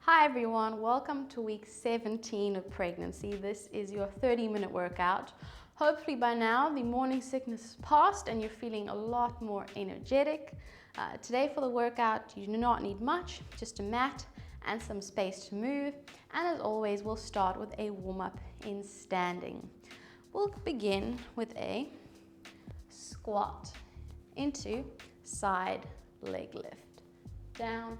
Hi everyone, welcome to week 17 of pregnancy. This is your 30-minute workout. Hopefully by now the morning sickness is past and you're feeling a lot more energetic. Today for the workout you do not need much, just a mat and some space to move. And as always, we'll start with a warm-up in standing. We'll begin with a squat into side leg lift, down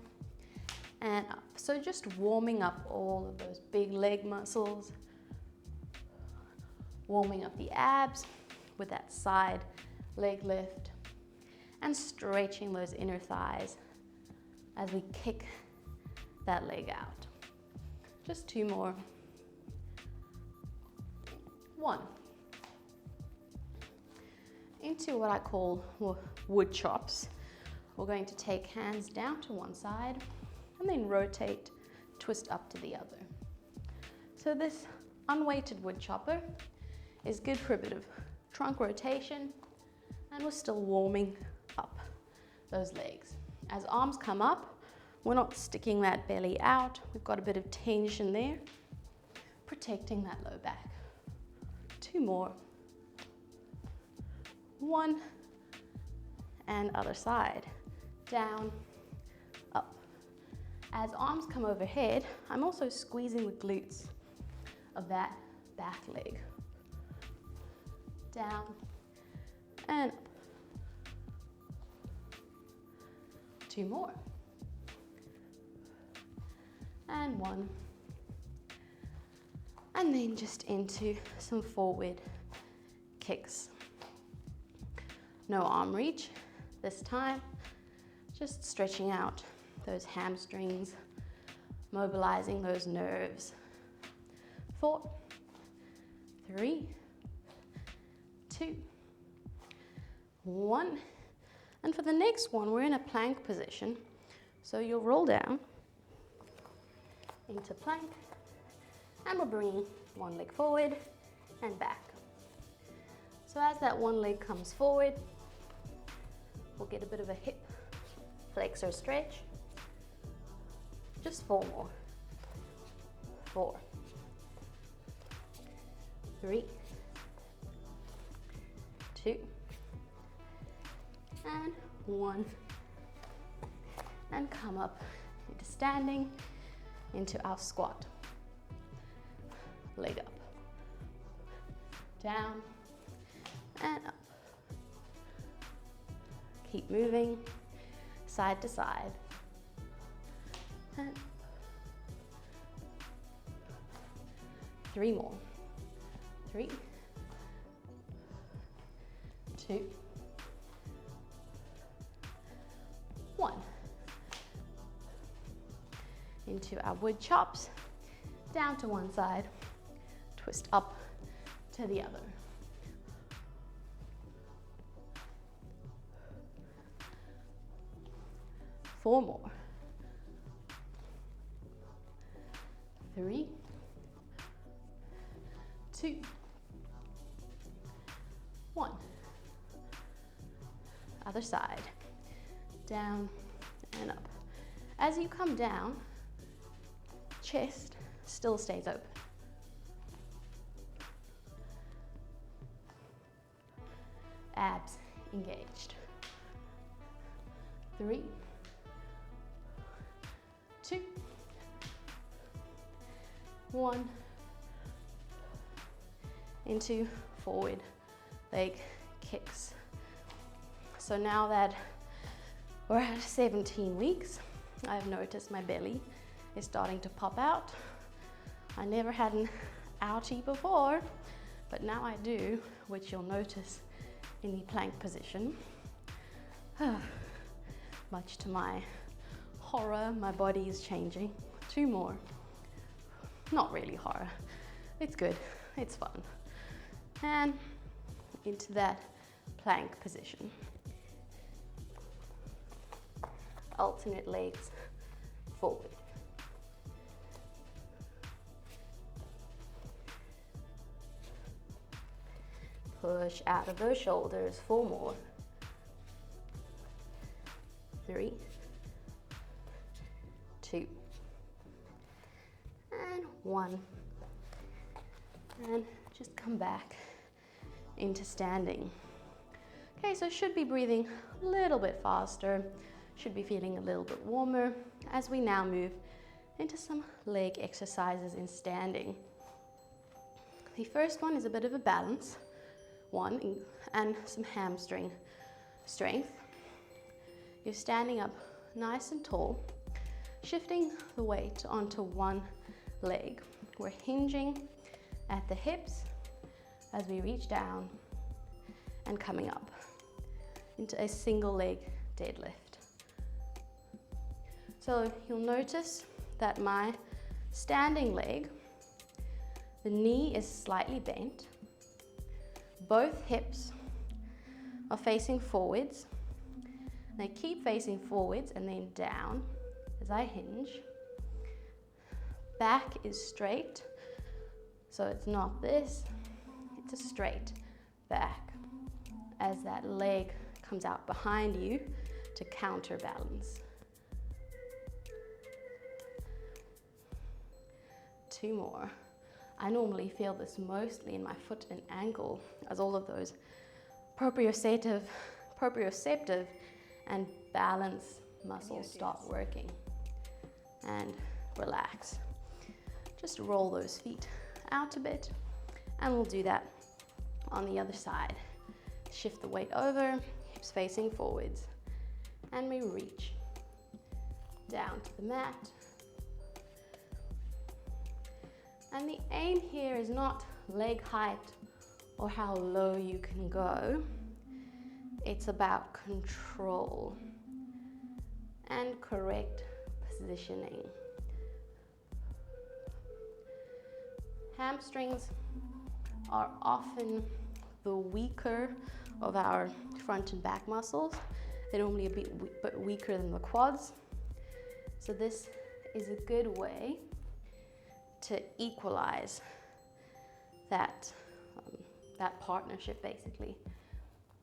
and up. So just warming up all of those big leg muscles, warming up the abs with that side leg lift, and stretching those inner thighs as we kick that leg out. Just two more. One. Into what I call wood chops. We're going to take hands down to one side and then rotate, twist up to the other. So this unweighted wood chopper is good for a bit of trunk rotation, and we're still warming up those legs. As arms come up, we're not sticking that belly out. We've got a bit of tension there, protecting that low back. Two more. One, and other side. Down, up. As arms come overhead, I'm also squeezing the glutes of that back leg. Down and up. Two more. And one. And then just into some forward kicks. No arm reach this time, just stretching out those hamstrings, mobilizing those nerves. 4, 3, 2, 1. And for the next one, we're in a plank position. So you'll roll down into plank, and we're bringing one leg forward and back. So as that one leg comes forward, we'll get a bit of a hip flexor stretch. Just 4 more. 4, 3, 2, and 1. And come up into standing, into our squat. Leg up, down, and up. Keep moving, side to side. And 3 more. 3, 2, 1. Into our wood chops, down to one side, twist up to the other. Four more. 3, 2, 1. Other side. Down and up. As you come down, chest still stays open. Abs engaged. 3, 2, 1. Into forward leg kicks. So now that we're at 17 weeks, I've noticed my belly is starting to pop out. I never had an ouchie before, but now I do, which you'll notice in the plank position. Much to my horror, my body is changing. 2 more. Not really horror. It's good. It's fun. And into that plank position. Alternate legs forward. Push out of those shoulders. 4 more. 3, 2, 1, and just come back into standing. Okay, so should be breathing a little bit faster, should be feeling a little bit warmer as we now move into some leg exercises in standing. The first one is a bit of a balance one and some hamstring strength. You're standing up nice and tall, shifting the weight onto one leg. We're hinging at the hips as we reach down and coming up into a single leg deadlift. So you'll notice that my standing leg, the knee is slightly bent, both hips are facing forwards. They keep facing forwards and then down as I hinge. Back is straight, so it's not this, it's a straight back as that leg comes out behind you to counterbalance. 2 more. I normally feel this mostly in my foot and ankle as all of those proprioceptive and balance muscles start working. And relax. Just roll those feet out a bit, and we'll do that on the other side. Shift the weight over, hips facing forwards, and we reach down to the mat. And the aim here is not leg height or how low you can go. It's about control and correct positioning. Hamstrings are often the weaker of our front and back muscles. They're normally a bit weaker than the quads. So this is a good way to equalize that partnership basically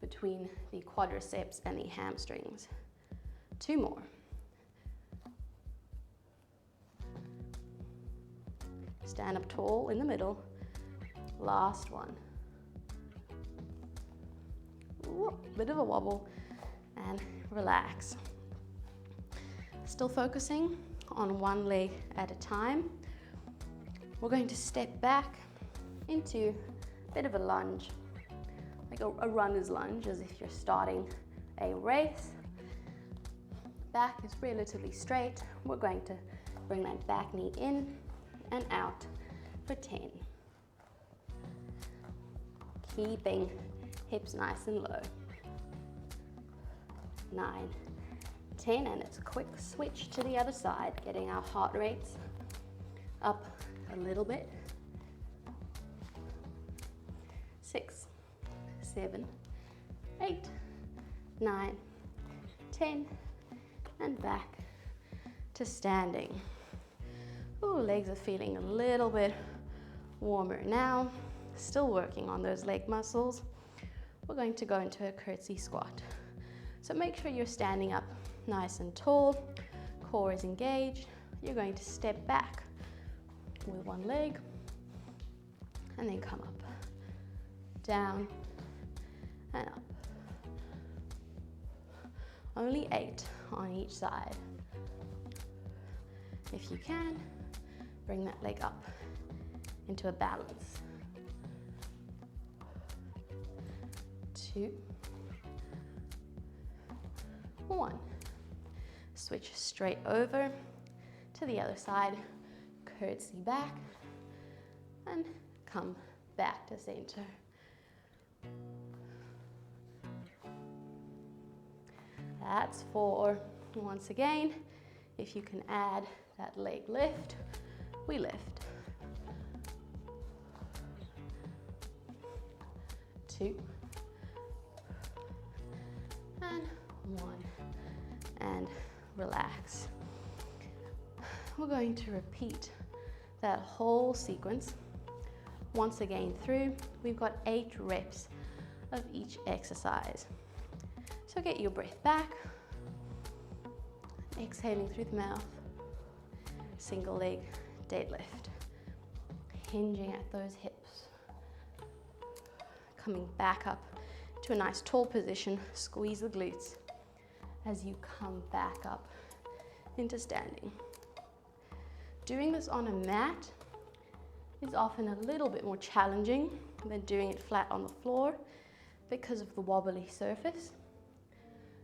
between the quadriceps and the hamstrings. 2 more. Stand up tall in the middle. Last one. Ooh, bit of a wobble and relax. Still focusing on one leg at a time. We're going to step back into a bit of a lunge, like a runner's lunge, as if you're starting a race. Back is relatively straight. We're going to bring that back knee in and out for 10. Keeping hips nice and low. 9, 10, and it's a quick switch to the other side, getting our heart rates up a little bit. 6, 7, 8, 9, 10, and back to standing. Ooh, legs are feeling a little bit warmer now. Still working on those leg muscles. We're going to go into a curtsy squat. So make sure you're standing up nice and tall, core is engaged. You're going to step back with one leg and then come up, down and up. Only 8 on each side. If you can, bring that leg up into a balance. 2, 1. Switch straight over to the other side, curtsy back, and come back to center. That's 4. Once again, if you can add that leg lift, we lift. 2, and 1, and relax. We're going to repeat that whole sequence once again through. We've got 8 reps of each exercise. So get your breath back, exhaling through the mouth, single leg deadlift. hinging at those hips. Coming back up to a nice tall position, squeeze the glutes as you come back up into standing. Doing this on a mat is often a little bit more challenging than doing it flat on the floor because of the wobbly surface.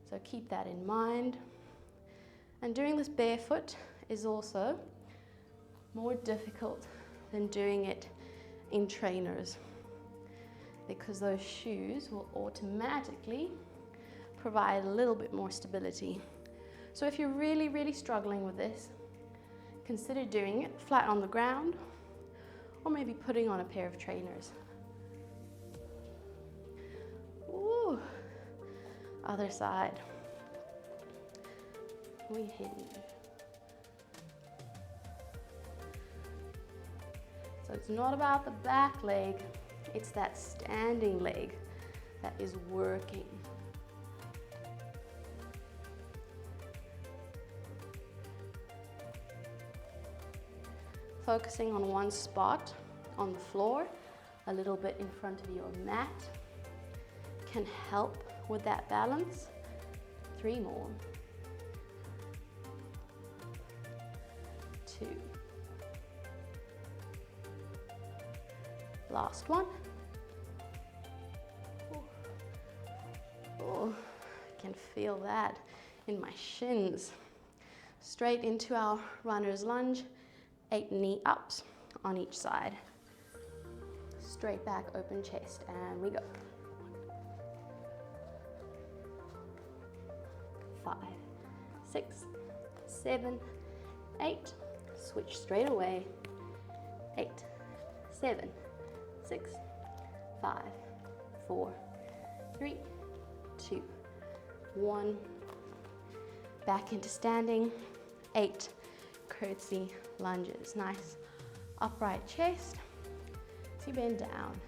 So keep that in mind. And doing this barefoot is also more difficult than doing it in trainers because those shoes will automatically provide a little bit more stability. So if you're really, really struggling with this, consider doing it flat on the ground or maybe putting on a pair of trainers. Ooh. Other side. We hinge. So it's not about the back leg, it's that standing leg that is working. Focusing on one spot on the floor, a little bit in front of your mat, can help with that balance. 3 more. 2. Last one. Oh, I can feel that in my shins. Straight into our runner's lunge. 8 knee ups on each side. Straight back, open chest, and we go. 5, 6, 7, 8. Switch straight away. 8, 7, 6, 5, 4, 3, 2, 1. Back into standing. 8 curtsy lunges. Nice upright chest. So you bend down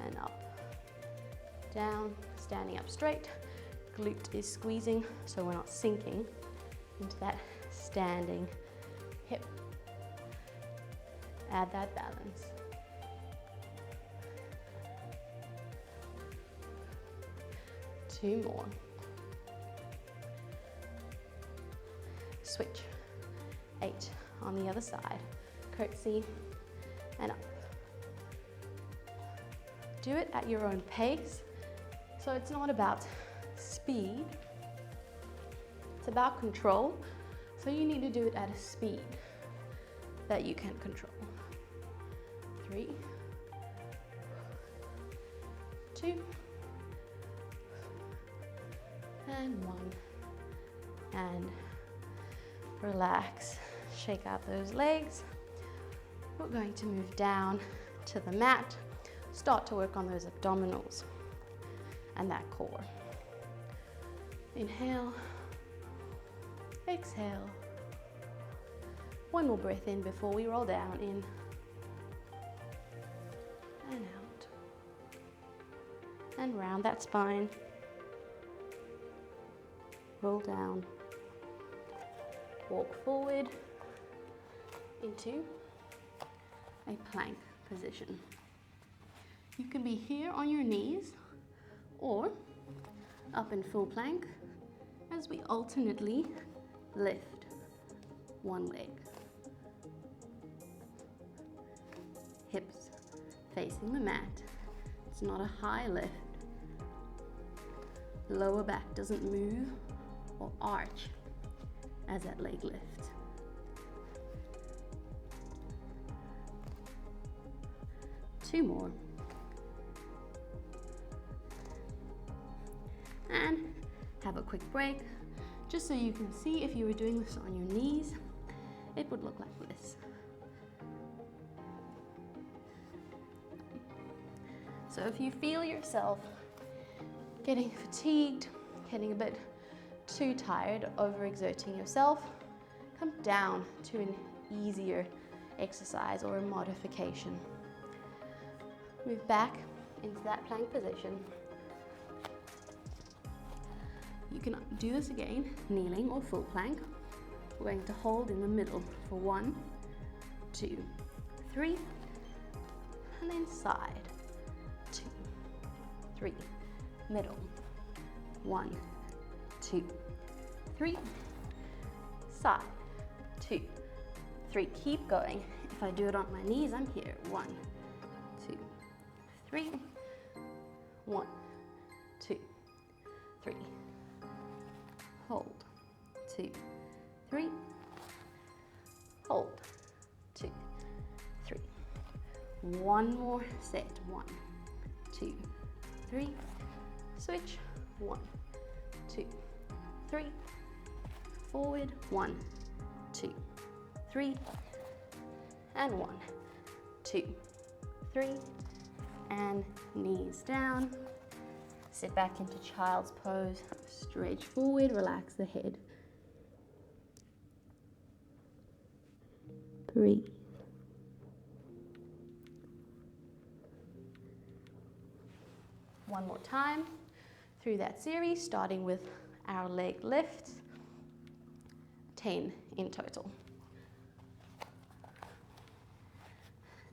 and up. Down, standing up straight. Glute is squeezing, so we're not sinking into that standing hip. Add that balance. Two more. Switch. 8 on the other side. Curtsy and up. Do it at your own pace. So it's not about speed, it's about control. So you need to do it at a speed that you can control. 3, 2, and 1, and relax. Shake out those legs. We're going to move down to the mat, start to work on those abdominals and that core. Inhale, exhale. One more breath in before we roll down. In and out. And round that spine. Roll down. Walk forward into a plank position. You can be here on your knees or up in full plank as we alternately lift one leg. Hips facing the mat. It's not a high lift. Lower back doesn't move or arch as that leg lifts. Two more. And have a quick break, just so you can see if you were doing this on your knees, it would look like this. So if you feel yourself getting fatigued, getting a bit too tired, overexerting yourself, come down to an easier exercise or a modification. Move back into that plank position. You can do this again, kneeling or full plank. We're going to hold in the middle for 1, 2, 3, and then side, 2, 3, middle, 1, 2, 3, side, 2, 3, keep going. If I do it on my knees, I'm here, 1, 2, 3, 1, 2, 3, hold, 2, 3, hold, 2, 3, one more set, 1, 2, 3, switch, 1, 2, 3, forward, 1, 2, 3, and 1, 2, 3, and knees down. Sit back into child's pose, stretch forward, relax the head. Breathe. One more time through that series, starting with our leg lifts, 10 in total.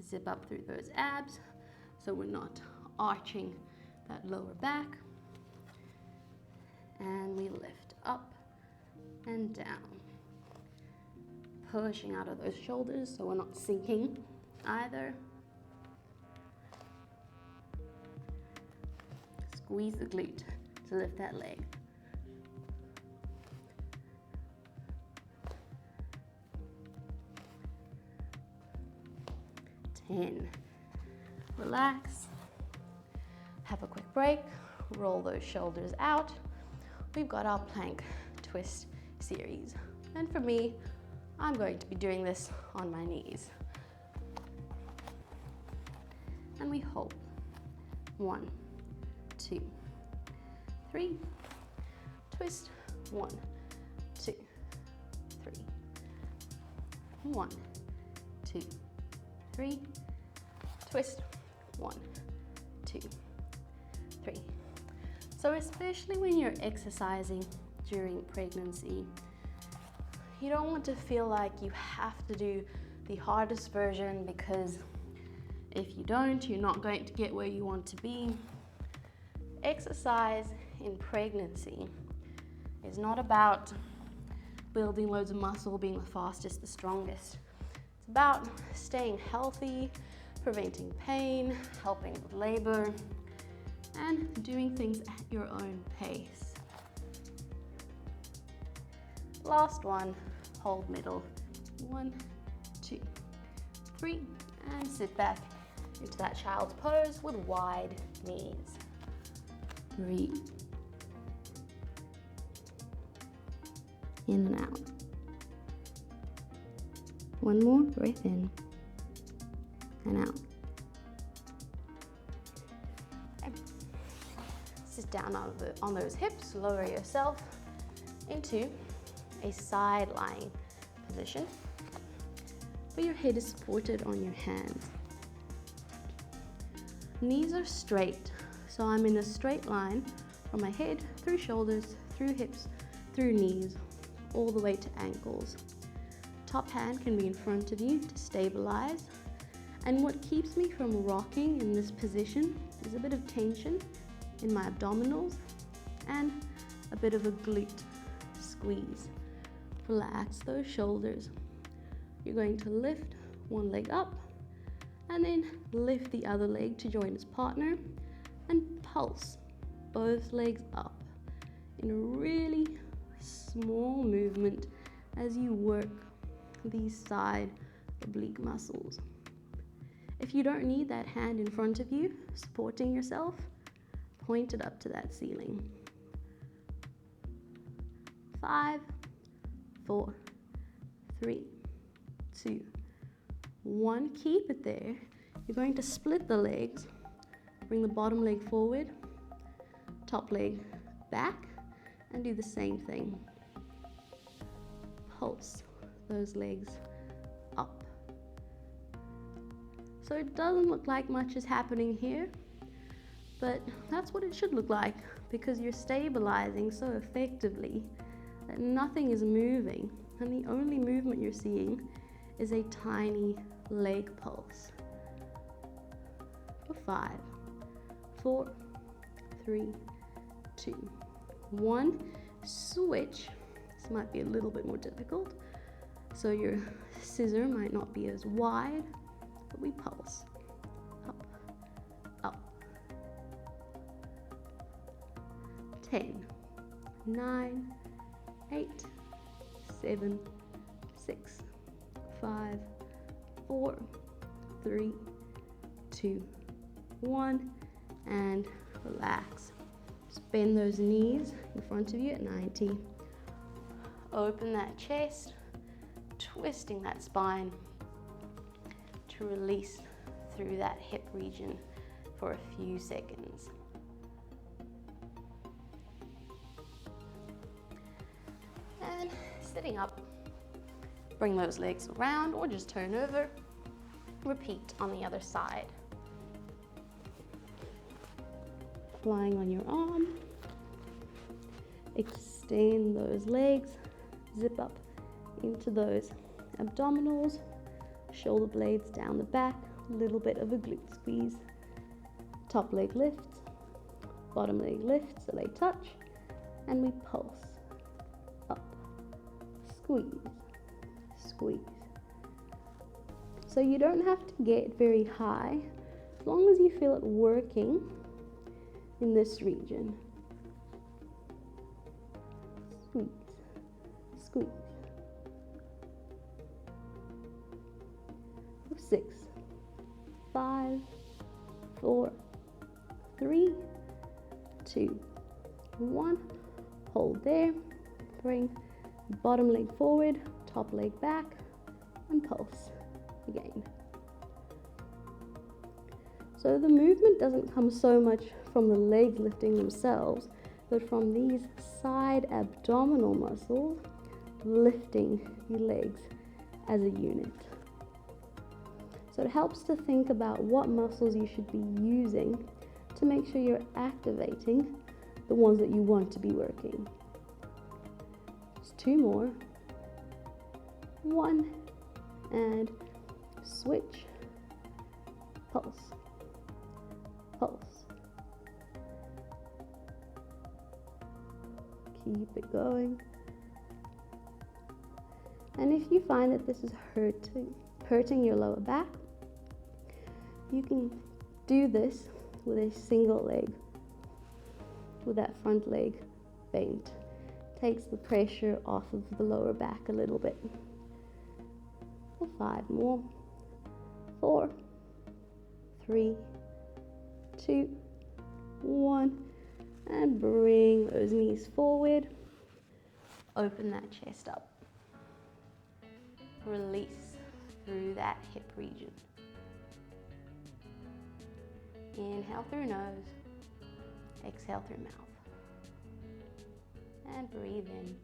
Zip up through those abs so we're not arching that lower back. And we lift up and down, pushing out of those shoulders so we're not sinking either. Squeeze the glute to lift that leg. Relax, have a quick break, roll those shoulders out. We've got our plank twist series. And for me, I'm going to be doing this on my knees. And we hold. 1, 2, 3, twist, 1, 2, 3, 1, 2, 3, twist, 1, 2, 3. So especially when you're exercising during pregnancy, you don't want to feel like you have to do the hardest version, because if you don't, you're not going to get where you want to be. Exercise in pregnancy is not about building loads of muscle, being the fastest, the strongest. It's about staying healthy, preventing pain, helping with labor, and doing things at your own pace. Last one, hold middle. 1, 2, 3, and sit back into that child's pose with wide knees. Breathe. In and out. One more, breath in and out. Okay. Sit down on those hips, lower yourself into a side lying position where your head is supported on your hands. Knees are straight, so I'm in a straight line from my head through shoulders, through hips, through knees, all the way to ankles. Top hand can be in front of you to stabilize. And what keeps me from rocking in this position is a bit of tension in my abdominals and a bit of a glute squeeze. Relax those shoulders. You're going to lift one leg up and then lift the other leg to join its partner and pulse both legs up in a really small movement as you work these side oblique muscles. If you don't need that hand in front of you supporting yourself, point it up to that ceiling. 5, 4, 3, 2, 1. Keep it there. You're going to split the legs. Bring the bottom leg forward, top leg back, and do the same thing. Pulse those legs up. So it doesn't look like much is happening here, but that's what it should look like, because you're stabilizing so effectively that nothing is moving, and the only movement you're seeing is a tiny leg pulse. for 5, 4, 3, 2, 1. Switch. This might be a little bit more difficult, so your scissor might not be as wide, but we pulse. Up, up. 10, 9, 8, 7, 6, 5, 4, 3, 2, 1, and relax. Just bend those knees in front of you at 90. Open that chest, twisting that spine to release through that hip region for a few seconds. And sitting up, bring those legs around or just turn over. Repeat on the other side. Flying on your arm. Extend those legs, zip up into those abdominals, shoulder blades down the back, a little bit of a glute squeeze. Top leg lifts, bottom leg lifts, so they touch, and we pulse. Up, squeeze, squeeze. So you don't have to get very high, as long as you feel it working in this region. Squeeze, squeeze. 6, 5, 4, 3, 2, 1. Hold there. Bring bottom leg forward, top leg back, and pulse again. So the movement doesn't come so much from the legs lifting themselves, but from these side abdominal muscles lifting the legs as a unit. So it helps to think about what muscles you should be using to make sure you're activating the ones that you want to be working. Just 2 more. 1, and switch, pulse, pulse. Keep it going. And if you find that this is hurting your lower back, you can do this with a single leg, with that front leg bent. Takes the pressure off of the lower back a little bit. 5 more. 4, 3, 2, 1, and bring those knees forward. Open that chest up. Release through that hip region. Inhale through nose, exhale through mouth. And breathe in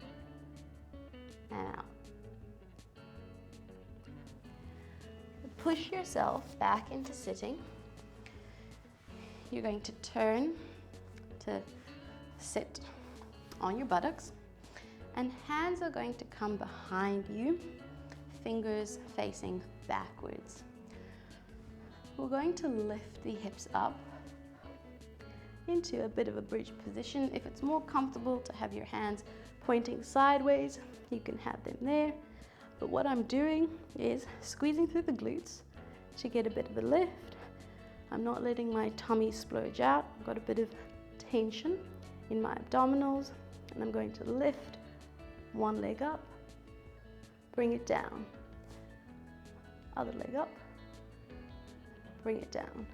and out. Push yourself back into sitting. You're going to turn to sit on your buttocks, and hands are going to come behind you, fingers facing backwards. We're going to lift the hips up into a bit of a bridge position. If it's more comfortable to have your hands pointing sideways, you can have them there. But what I'm doing is squeezing through the glutes to get a bit of a lift. I'm not letting my tummy splurge out. I've got a bit of tension in my abdominals, and I'm going to lift one leg up, bring it down. Other leg up, bring it down.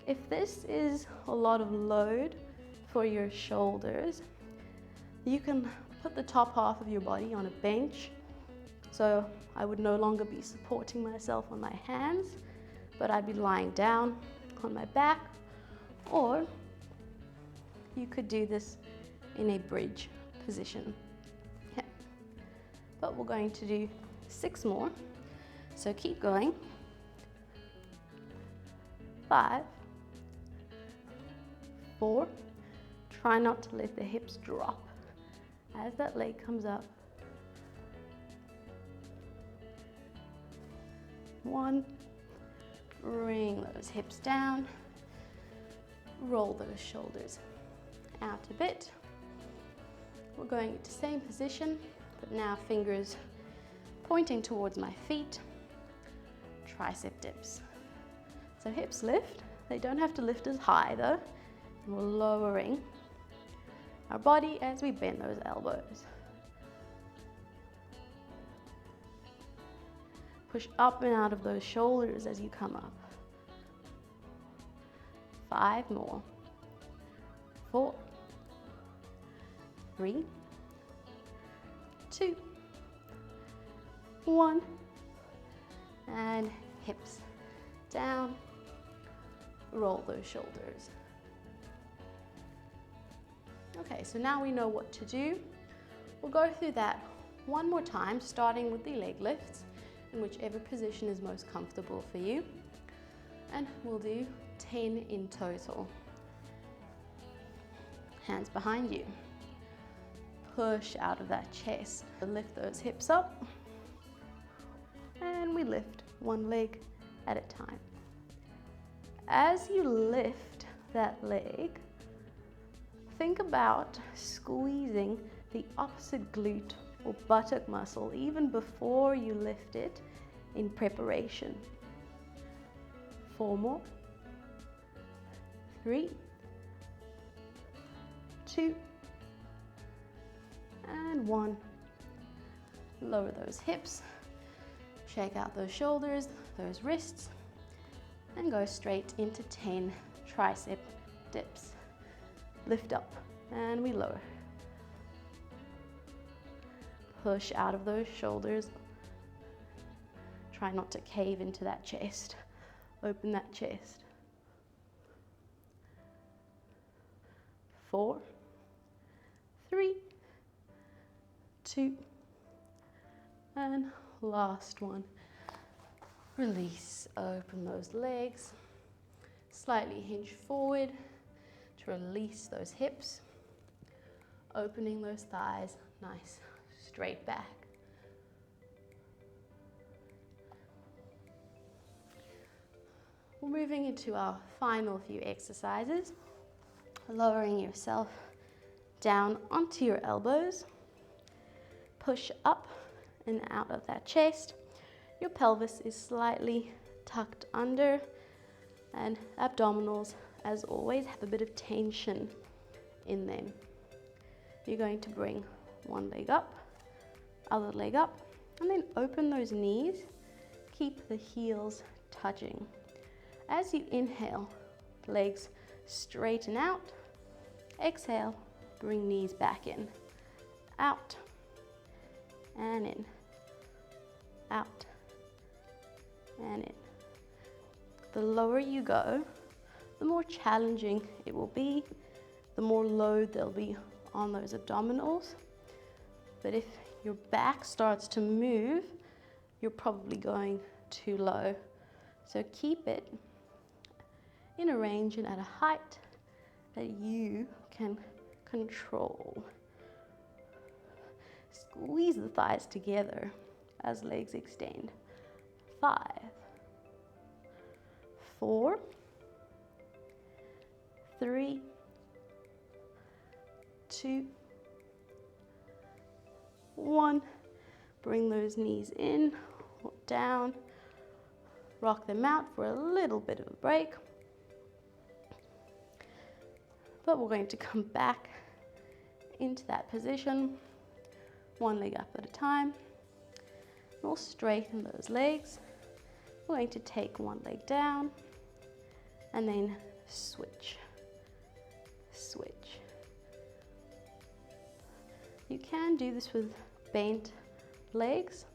If this is a lot of load for your shoulders, you can put the top half of your body on a bench. So I would no longer be supporting myself on my hands, but I'd be lying down on my back, or you could do this in a bridge position. Okay. But we're going to do 6 more. So keep going. 5, 4, try not to let the hips drop as that leg comes up. 1, Bring those hips down. Roll those shoulders out a bit. We're going into same position, but now fingers pointing towards my feet. Tricep dips. So hips lift. They don't have to lift as high though. And we're lowering our body as we bend those elbows. Push up and out of those shoulders as you come up. 5 more. 4, 3, 2, 1. And hips down. Roll those shoulders. Okay, so now we know what to do. We'll go through that one more time, starting with the leg lifts in whichever position is most comfortable for you. And we'll do 10 in total. Hands behind you. Push out of that chest. Lift those hips up. And we lift one leg at a time. As you lift that leg, think about squeezing the opposite glute or buttock muscle even before you lift it in preparation. 4 more. 3, 2, and 1. Lower those hips, shake out those shoulders, those wrists, and go straight into 10 tricep dips. Lift up and we lower. Push out of those shoulders. Try not to cave into that chest. Open that chest. 4, 3, 2, and last one. Release, open those legs. Slightly hinge forward to release those hips. Opening those thighs, nice, straight back. We're moving into our final few exercises. Lowering yourself down onto your elbows. Push up and out of that chest. Your pelvis is slightly tucked under, and abdominals, as always, have a bit of tension in them. You're going to bring one leg up, other leg up, and then open those knees. Keep the heels touching. As you inhale, legs straighten out. Exhale, bring knees back in. Out and in. Out and in. The lower you go, the more challenging it will be, the more load there'll be on those abdominals. But if your back starts to move, you're probably going too low. So keep it in a range and at a height that you can control. Squeeze the thighs together as legs extend. 5, 4, 3, 2, 1. Bring those knees in, down, rock them out for a little bit of a break. But we're going to come back into that position, one leg up at a time. We'll straighten those legs. We're going to take one leg down and then switch, switch. You can do this with bent legs.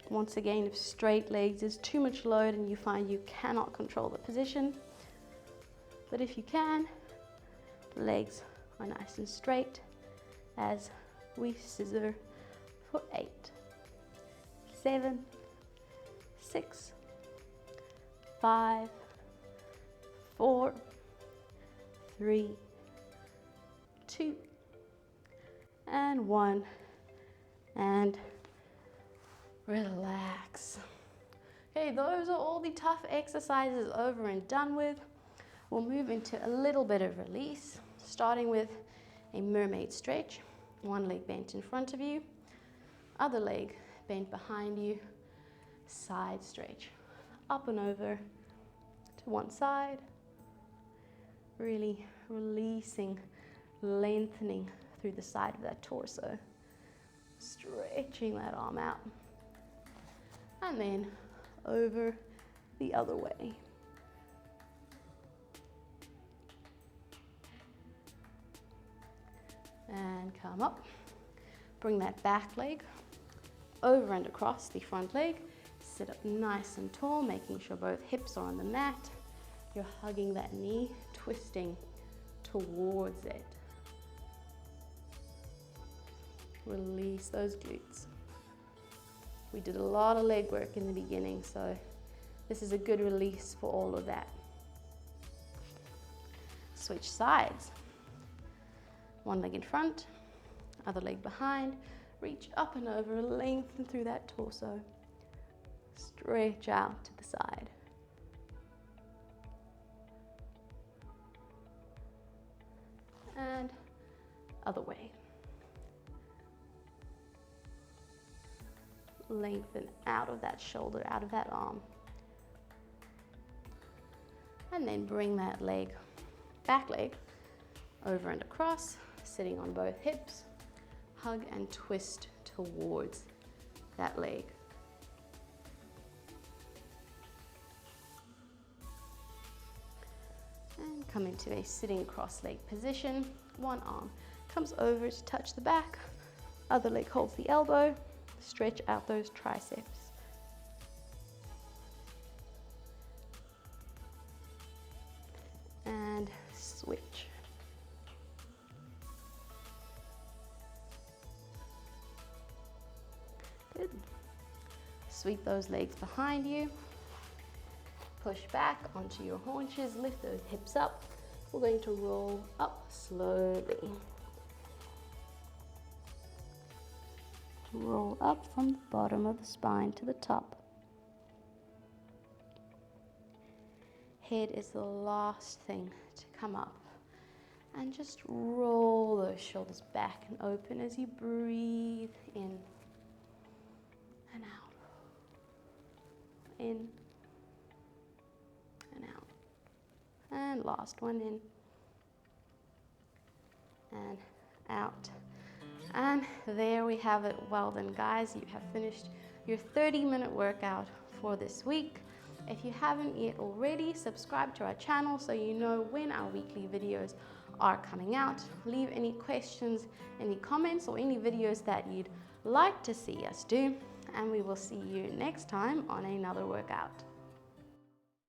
Once again, if straight legs is too much load and you find you cannot control the position, but if you can, legs are nice and straight as we scissor for 8, 7, 6, 5, 4, 3, 2, and 1, and relax. Okay, those are all the tough exercises over and done with. We'll move into a little bit of release, starting with a mermaid stretch. One leg bent in front of you, other leg bent behind you, side stretch. Up and over to one side, really releasing, lengthening through the side of that torso, stretching that arm out, and then over the other way. And come up, bring that back leg over and across the front leg, sit up nice and tall, making sure both hips are on the mat. You're hugging that knee, twisting towards it. Release those glutes. We did a lot of leg work in the beginning, so this is a good release for all of that. Switch sides. One leg in front, other leg behind. Reach up and over, lengthen through that torso. Stretch out to the side. And other way. Lengthen out of that shoulder, out of that arm. And then bring that leg, back leg, over and across, sitting on both hips. Hug and twist towards that leg. And come into a sitting cross-leg position. One arm comes over to touch the back, other leg holds the elbow. Stretch out those triceps. And switch. Good. Sweep those legs behind you. Push back onto your haunches, lift those hips up. We're going to roll up slowly. Roll up from the bottom of the spine to the top. Head is the last thing to come up. And just roll those shoulders back and open as you breathe in and out. In and out. And last one, in and out. And there we have it. Well done, guys. You have finished your 30-minute workout for this week. If you haven't yet already, subscribe to our channel so you know when our weekly videos are coming out. Leave any questions, any comments, or any videos that you'd like to see us do. And we will see you next time on another workout.